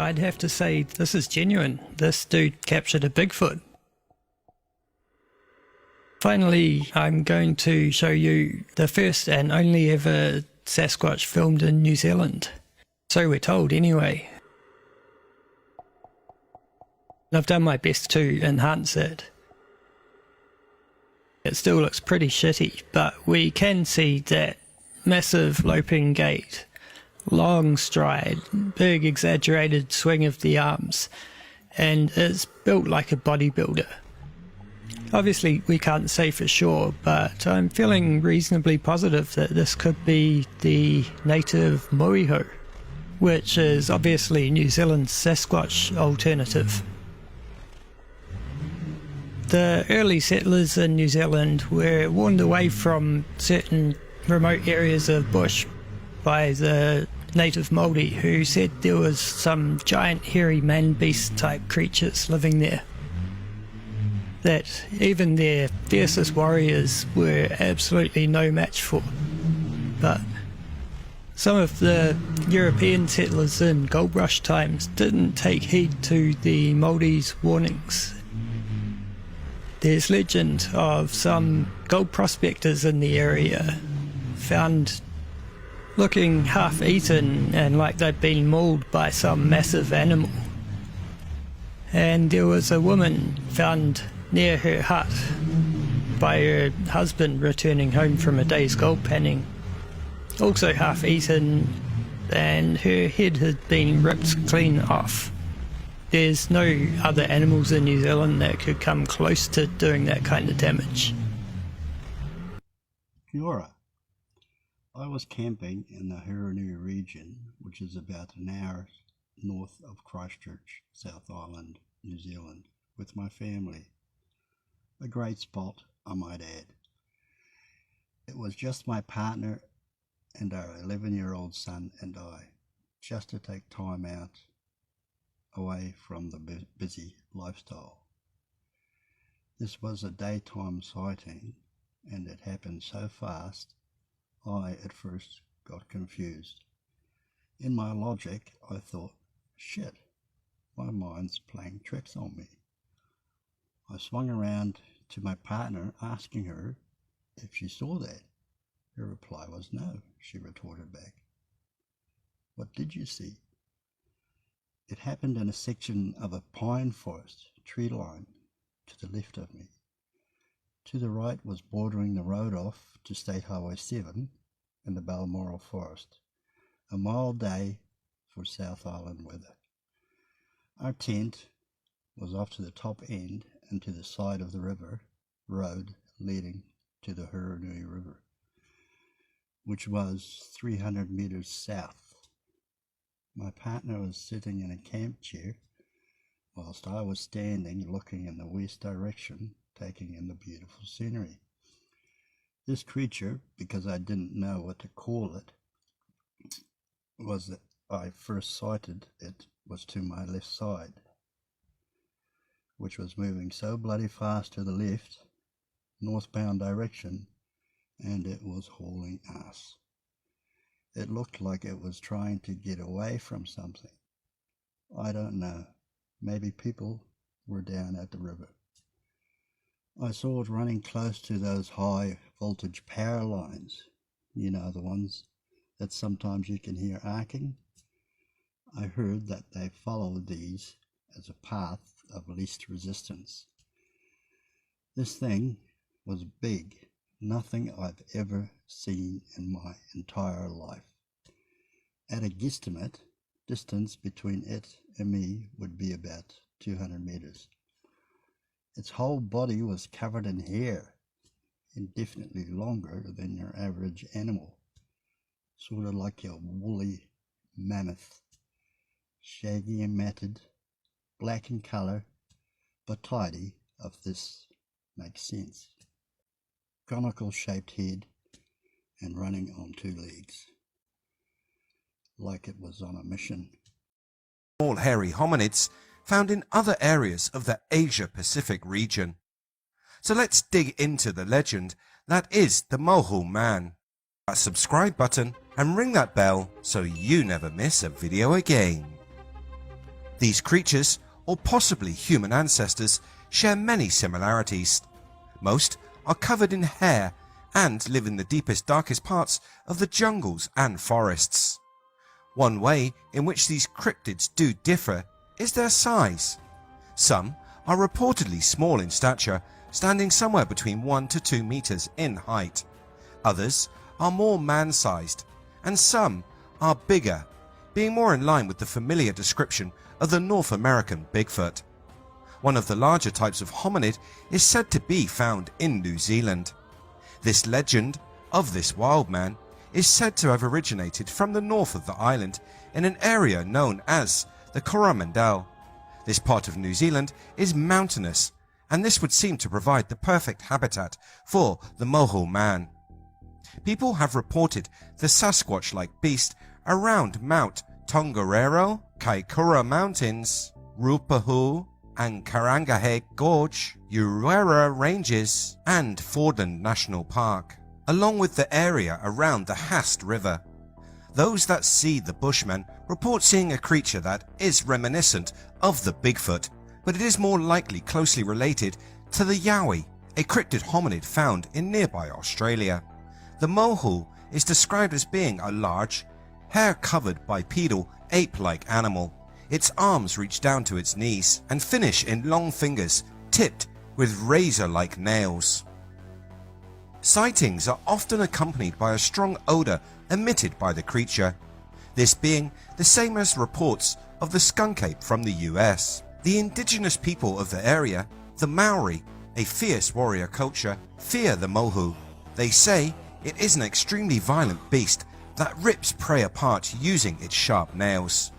I'd have to say this is genuine. This dude captured a Bigfoot. Finally, I'm going to show you the first and only ever Sasquatch filmed in New Zealand. So we're told anyway. I've done my best to enhance it. It still looks pretty shitty, but we can see that massive loping gait, long stride, big exaggerated swing of the arms, and it's built like a bodybuilder. Obviously we can't say for sure, but I'm feeling reasonably positive that this could be the native moiho, which is obviously New Zealand's Sasquatch alternative. The early settlers in New Zealand were warned away from certain remote areas of bush by the native Māori, who said there was some giant hairy man-beast type creatures living there that even their fiercest warriors were absolutely no match for. But some of the European settlers in gold rush times didn't take heed to the Māori's warnings. There's legend of some gold prospectors in the area found looking half eaten and like they'd been mauled by some massive animal. And there was a woman found near her hut by her husband returning home from a day's gold panning, also half eaten, and her head had been ripped clean off. There's no other animals in New Zealand that could come close to doing that kind of damage. Kia ora. I was camping in the Hurunui region, which is about an hour north of Christchurch, South Island, New Zealand, with my family. A great spot, I might add. It was just my partner and our 11-year-old son and I, just to take time out away from the busy lifestyle. This was a daytime sighting, and it happened so fast, I at first got confused. In my logic, I thought, shit, my mind's playing tricks on me. I swung around to my partner, asking her if she saw that. Her reply was no, she retorted back. What did you see? It happened in a section of a pine forest, tree line, to the left of me. To the right was bordering the road off to State Highway 7 in the Balmoral Forest. A mild day for South Island weather. Our tent was off to the top end and to the side of the road leading to the Hurunui River, which was 300 meters south. My partner was sitting in a camp chair, whilst I was standing looking in the west direction, taking in the beautiful scenery. This creature, because I didn't know what to call it, was that I first sighted it was to my left side, which was moving so bloody fast to the left, northbound direction, and it was hauling ass. It looked like it was trying to get away from something. I don't know. Maybe people were down at the river. I saw it running close to those high voltage power lines. You know, the ones that sometimes you can hear arcing. I heard that they followed these as a path of least resistance. This thing was big, nothing I've ever seen in my entire life. At a guesstimate, distance between it and me would be about 200 meters. Its whole body was covered in hair, indefinitely longer than your average animal, sort of like your woolly mammoth, shaggy and matted, black in colour, but tidy, if this makes sense. Conical shaped head and running on two legs, like it was on a mission. Small hairy hominids found in other areas of the Asia-Pacific region. So let's dig into the legend that is the Moho Man. That subscribe button and ring that bell so you never miss a video again. These creatures, or possibly human ancestors, share many similarities. Most are covered in hair and live in the deepest, darkest parts of the jungles and forests. One way in which these cryptids do differ is their size. Some are reportedly small in stature, standing somewhere between 1 to 2 meters in height. Others are more man-sized, and some are bigger, being more in line with the familiar description of the North American Bigfoot. One of the larger types of hominid is said to be found in New Zealand. This legend of this wild man is said to have originated from the north of the island in an area known as the Coromandel. This part of New Zealand is mountainous, and this would seem to provide the perfect habitat for the moho man. People have reported the Sasquatch-like beast around Mount Tongariro, Kaikoura Mountains, Rupahu and Karangahe Gorge, Urewera Ranges and Fordland National Park, along with the area around the Hast River. Those that see the Bushmen report seeing a creature that is reminiscent of the Bigfoot, but it is more likely closely related to the Yowie, a cryptid hominid found in nearby Australia. The moho is described as being a large, hair-covered bipedal, ape-like animal. Its arms reach down to its knees and finish in long fingers tipped with razor-like nails. Sightings are often accompanied by a strong odour emitted by the creature, this being the same as reports of the skunk ape from the US. The indigenous people of the area, the Maori, a fierce warrior culture, fear the moho. They say it is an extremely violent beast that rips prey apart using its sharp nails.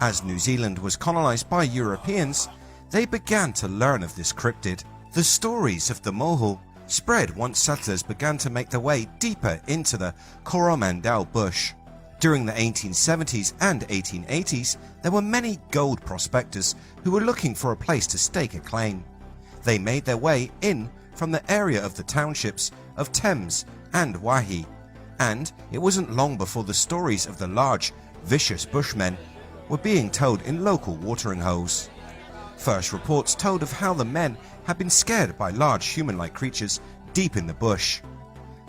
As New Zealand was colonised by Europeans, they began to learn of this cryptid. The stories of the moho spread once settlers began to make their way deeper into the Coromandel bush. During the 1870s and 1880s, there were many gold prospectors who were looking for a place to stake a claim. They made their way in from the area of the townships of Thames and Wahi, and it wasn't long before the stories of the large, vicious bushmen were being told in local watering holes. First reports told of how the men had been scared by large human-like creatures deep in the bush.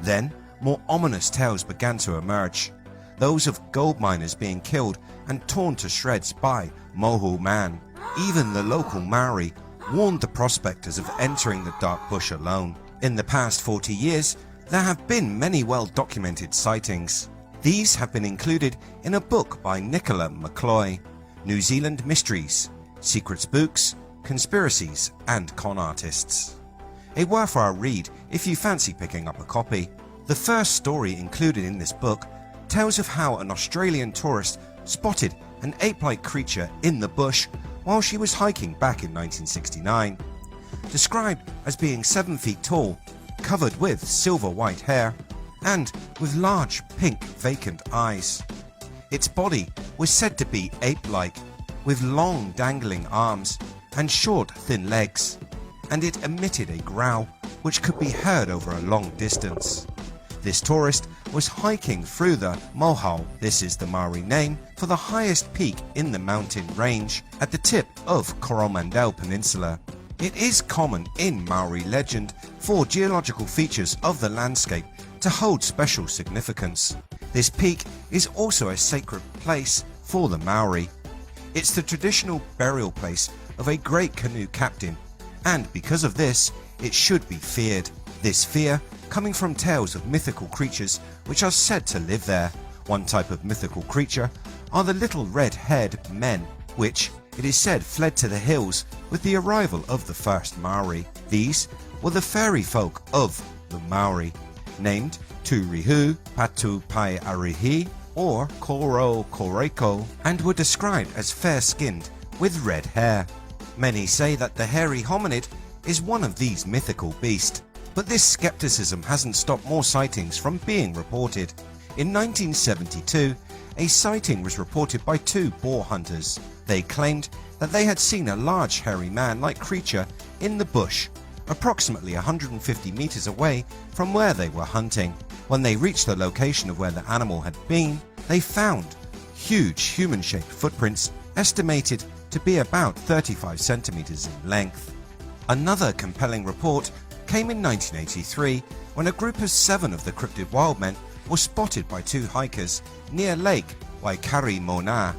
Then more ominous tales began to emerge, those of gold miners being killed and torn to shreds by moho man. Even the local Maori warned the prospectors of entering the dark bush alone. In the past 40 years, there have been many well-documented sightings. These have been included in a book by Nicola McCloy, New Zealand Mysteries, Secret Spooks, Conspiracies and Con Artists. A worthwhile read if you fancy picking up a copy. The first story included in this book tells of how an Australian tourist spotted an ape-like creature in the bush while she was hiking back in 1969. Described as being 7 feet tall, covered with silver white hair, and with large pink vacant eyes. Its body was said to be ape-like, with long dangling arms and short thin legs, and it emitted a growl which could be heard over a long distance. This tourist was hiking through the Mohau, this is the Maori name for the highest peak in the mountain range at the tip of Coromandel Peninsula. It is common in Maori legend for geological features of the landscape to hold special significance. This peak is also a sacred place for the Maori. It's the traditional burial place of a great canoe captain, and because of this, it should be feared. This fear coming from tales of mythical creatures which are said to live there. One type of mythical creature are the little red-haired men, which it is said fled to the hills with the arrival of the first Maori. These were the fairy folk of the Maori, named Turihu, Patu Pai Arihi or Koro Koreko, and were described as fair-skinned with red hair. Many say that the hairy hominid is one of these mythical beasts, but this skepticism hasn't stopped more sightings from being reported. In 1972, a sighting was reported by 2 boar hunters. They claimed that they had seen a large hairy man-like creature in the bush, approximately 150 meters away from where they were hunting. When they reached the location of where the animal had been, they found huge human-shaped footprints estimated to be about 35 centimeters in length. Another compelling report came in 1983 when a group of 7 of the cryptid wildmen were spotted by 2 hikers near Lake Waikari-Mona.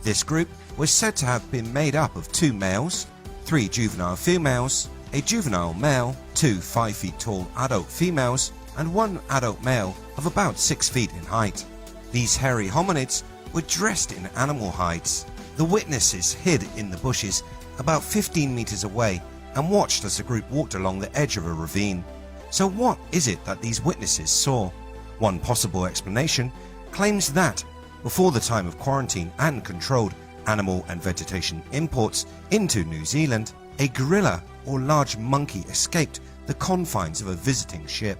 This group was said to have been made up of 2 males, 3 juvenile females, a juvenile male, 2 5 feet tall adult females, and 1 adult male of about 6 feet in height. These hairy hominids were dressed in animal hides. The witnesses hid in the bushes about 15 meters away and watched as the group walked along the edge of a ravine. So what is it that these witnesses saw? One possible explanation claims that before the time of quarantine and controlled animal and vegetation imports into New Zealand, a gorilla or large monkey escaped the confines of a visiting ship.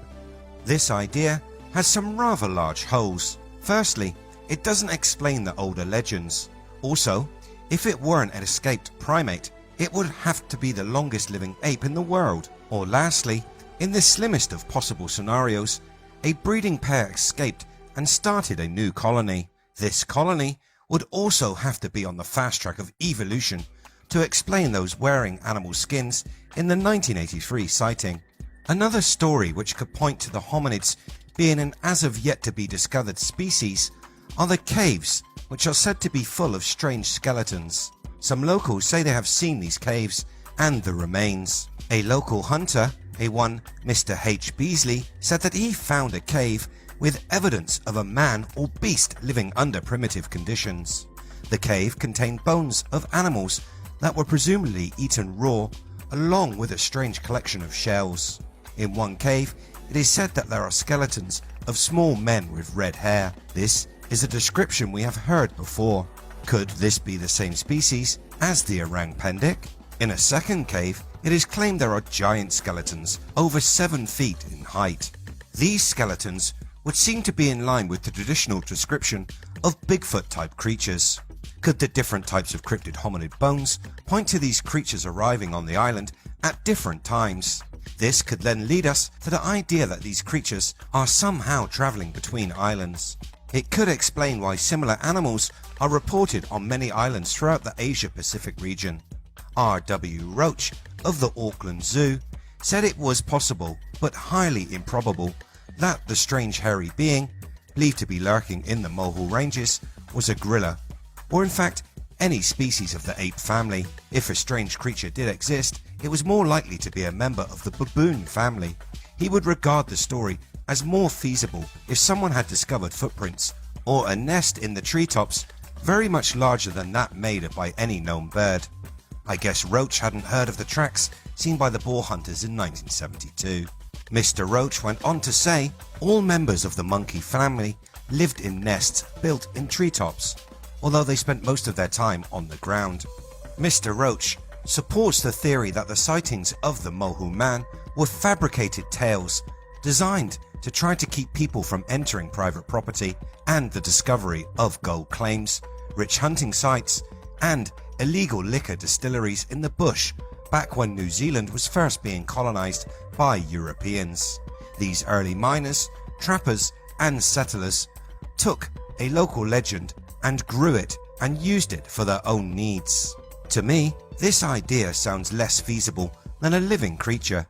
This idea has some rather large holes. Firstly, it doesn't explain the older legends. Also, if it weren't an escaped primate, it would have to be the longest living ape in the world. Or lastly, in the slimmest of possible scenarios, a breeding pair escaped and started a new colony. This colony would also have to be on the fast track of evolution to explain those wearing animal skins in the 1983 sighting. Another story which could point to the hominids being an as of yet to be discovered species are the caves, which are said to be full of strange skeletons. Some locals say they have seen these caves and the remains. A local hunter, a one Mr. H. Beasley, said that he found a cave with evidence of a man or beast living under primitive conditions. The cave contained bones of animals that were presumably eaten raw, along with a strange collection of shells. In one cave, it is said that there are skeletons of small men with red hair. This is a description we have heard before. Could this be the same species as the orang pendek? In a second cave, it is claimed there are giant skeletons over 7 feet in height. These skeletons would seem to be in line with the traditional description of Bigfoot-type creatures. Could the different types of cryptid hominid bones point to these creatures arriving on the island at different times? This could then lead us to the idea that these creatures are somehow travelling between islands. It could explain why similar animals are reported on many islands throughout the Asia-Pacific region. R.W. Roach of the Auckland Zoo said it was possible, but highly improbable, that the strange hairy being, believed to be lurking in the Mohu Ranges, was a gorilla, or in fact any species of the ape family. If a strange creature did exist, it was more likely to be a member of the baboon family. He would regard the story as more feasible if someone had discovered footprints or a nest in the treetops very much larger than that made by any known bird. I guess Roach hadn't heard of the tracks seen by the boar hunters in 1972. Mr. Roach went on to say all members of the monkey family lived in nests built in treetops, although they spent most of their time on the ground. Mr. Roach supports the theory that the sightings of the Mohu man were fabricated tales designed to try to keep people from entering private property, and the discovery of gold claims, rich hunting sites, and illegal liquor distilleries in the bush back when New Zealand was first being colonised by Europeans. These early miners, trappers and settlers took a local legend and grew it and used it for their own needs. To me, this idea sounds less feasible than a living creature.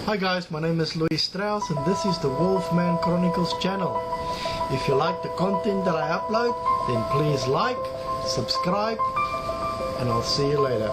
Hi guys, my name is Louis Strauss and this is the Wolfman Chronicles channel. If you like the content that I upload, then please like, subscribe, and I'll see you later.